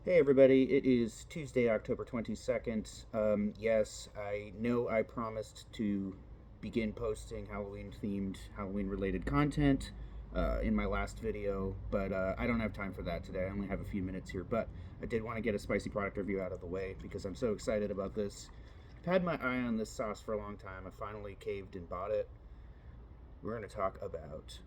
Hey everybody, it is Tuesday, October 22nd. Yes, I know I promised to begin posting Halloween themed, Halloween related content in my last video, but I don't have time for that today. I only have a few minutes here, but I did want to get a spicy product review out of the way because I'm so excited about this. I've had my eye on this sauce for a long time. I finally caved and bought it. We're going to talk about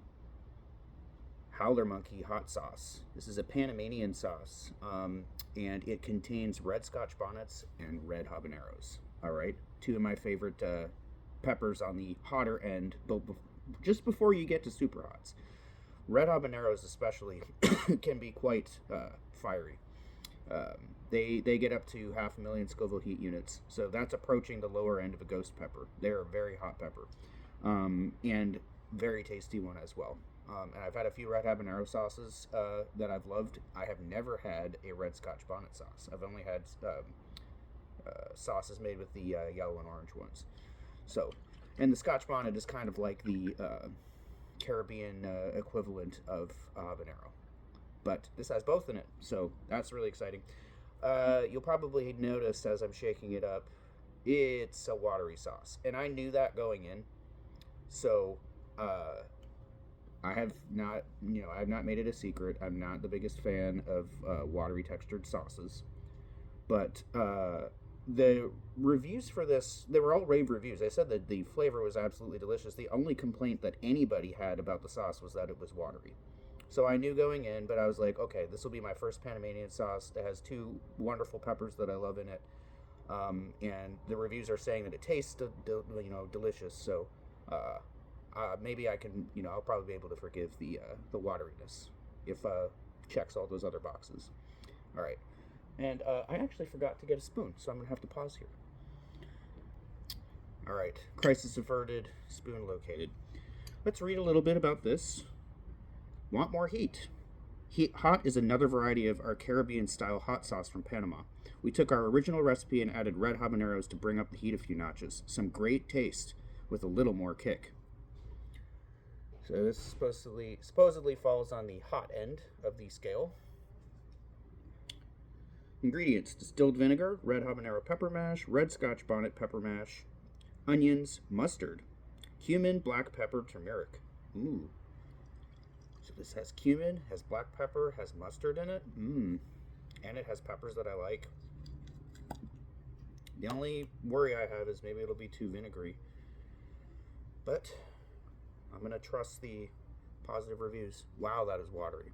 Howler Monkey hot sauce. This is a Panamanian sauce, and it contains red scotch bonnets and red habaneros. All right, two of my favorite peppers on the hotter end, but just before you get to super hots. Red habaneros, especially, can be quite fiery. They get up to 500,000 Scoville heat units, so that's approaching the lower end of a ghost pepper. They're a very hot pepper, and very tasty one as well. And I've had a few red habanero sauces that I've loved. I have never had a red scotch bonnet sauce. I've only had sauces made with the yellow and orange ones. So, and the scotch bonnet is kind of like the Caribbean equivalent of habanero. But this has both in it, so that's really exciting. You'll probably notice as I'm shaking it up, it's a watery sauce. And I knew that going in. So, I have not, I've not made it a secret. I'm not the biggest fan of watery textured sauces. But the reviews for this, they were all rave reviews. They said that the flavor was absolutely delicious. The only complaint that anybody had about the sauce was that it was watery. So I knew going in, but I was like, okay, this will be my first Panamanian sauce. It has two wonderful peppers that I love in it. And the reviews are saying that it tastes, delicious. So, maybe I can, I'll probably be able to forgive the wateriness if checks all those other boxes. All right, and I actually forgot to get a spoon, so I'm gonna have to pause here. All right, crisis averted, spoon located. Let's read a little bit about this. Want more heat? Hot is another variety of our Caribbean-style hot sauce from Panama. We took our original recipe and added red habaneros to bring up the heat a few notches. Some great taste with a little more kick. So this supposedly falls on the hot end of the scale. Ingredients: distilled vinegar, red habanero pepper mash, red scotch bonnet pepper mash, onions, mustard, cumin, black pepper, turmeric. Ooh. So this has cumin, has black pepper, has mustard in it. And it has peppers that I like. The only worry I have is maybe it'll be too vinegary. But I'm going to trust the positive reviews. Wow, that is watery.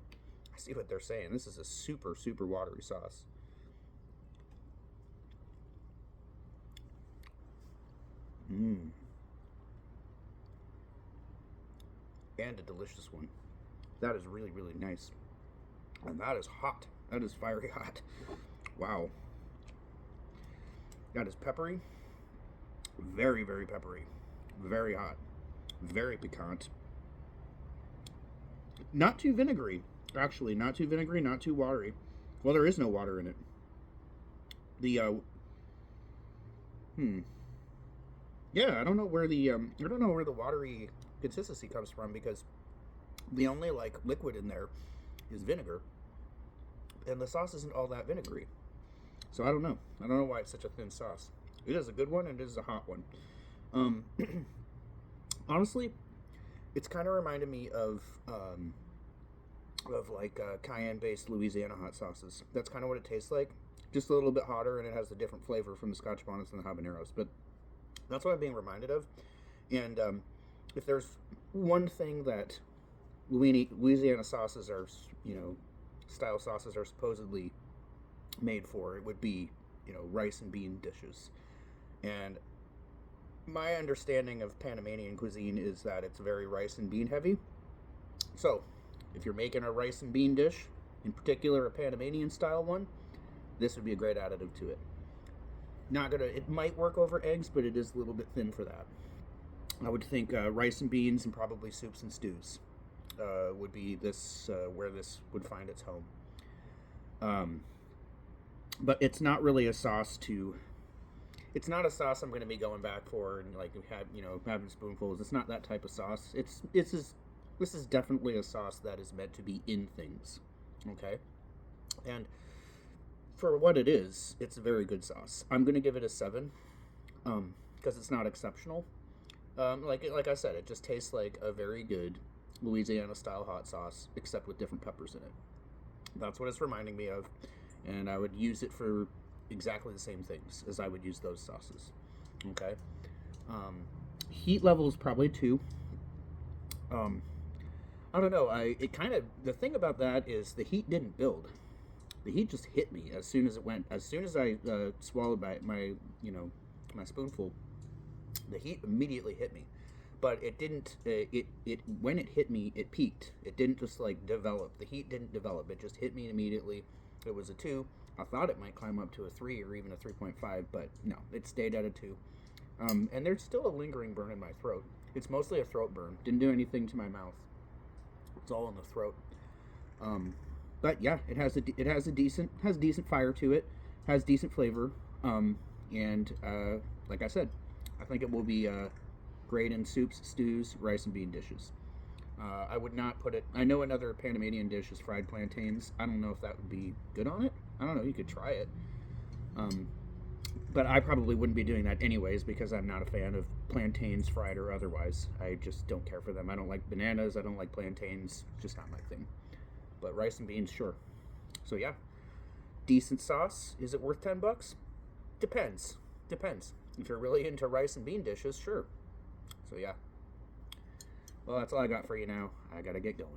I see what they're saying. This is a super, super watery sauce. And a delicious one. That is really, really nice. And that is hot. That is fiery hot. Wow. That is peppery. Very, very peppery. Very hot. Very piquant. Not too vinegary. Actually, not too vinegary, not too watery. Well, there is no water in it. The yeah, I don't know where the watery consistency comes from, because the only liquid in there is vinegar, and the sauce isn't all that vinegary. So I don't know. I don't know why it's such a thin sauce. It is a good one, and it is a hot one. Honestly, it's kind of reminded me of cayenne-based Louisiana hot sauces. That's kind of what it tastes like. Just a little bit hotter, and it has a different flavor from the scotch bonnets and the habaneros. But that's what I'm being reminded of. And if there's one thing that Louisiana sauces are, style sauces are supposedly made for, it would be, rice and bean dishes. And my understanding of Panamanian cuisine is that it's very rice and bean heavy. So, if you're making a rice and bean dish, in particular a Panamanian style one, this would be a great additive to it. It might work over eggs, but it is a little bit thin for that. I would think rice and beans and probably soups and stews would be this where this would find its home. But it's not really a sauce to. It's not a sauce I'm going to be going back for and having spoonfuls. It's not that type of sauce. This is definitely a sauce that is meant to be in things. Okay, and for what it is, it's a very good sauce. I'm gonna give it a 7, because it's not exceptional. Like I said, it just tastes like a very good Louisiana style hot sauce, except with different peppers in it. That's what it's reminding me of, and I would use it for exactly the same things as I would use those sauces. Okay. Heat level is probably 2. Um, I don't know. The thing about that is the heat didn't build. The heat just hit me as soon as it went. As soon as I swallowed my spoonful, the heat immediately hit me. But it didn't. It when it hit me, it peaked. It didn't just like develop. The heat didn't develop. It just hit me immediately. It was a 2. I thought it might climb up to a 3 or even a 3.5, but no, it stayed at a 2. And there's still a lingering burn in my throat. It's mostly a throat burn. Didn't do anything to my mouth. It's all in the throat. But yeah, it has decent fire to it. Has decent flavor. And like I said, I think it will be great in soups, stews, rice and bean dishes. I would not put it. I know another Panamanian dish is fried plantains. I don't know if that would be good on it. I don't know. You could try it. But I probably wouldn't be doing that anyways because I'm not a fan of plantains, fried or otherwise. I just don't care for them. I don't like bananas. I don't like plantains. Just not my thing. But rice and beans, sure. So yeah, decent sauce. Is it worth $10? Depends. If you're really into rice and bean dishes, sure. So yeah. Well, that's all I got for you now. I gotta get going.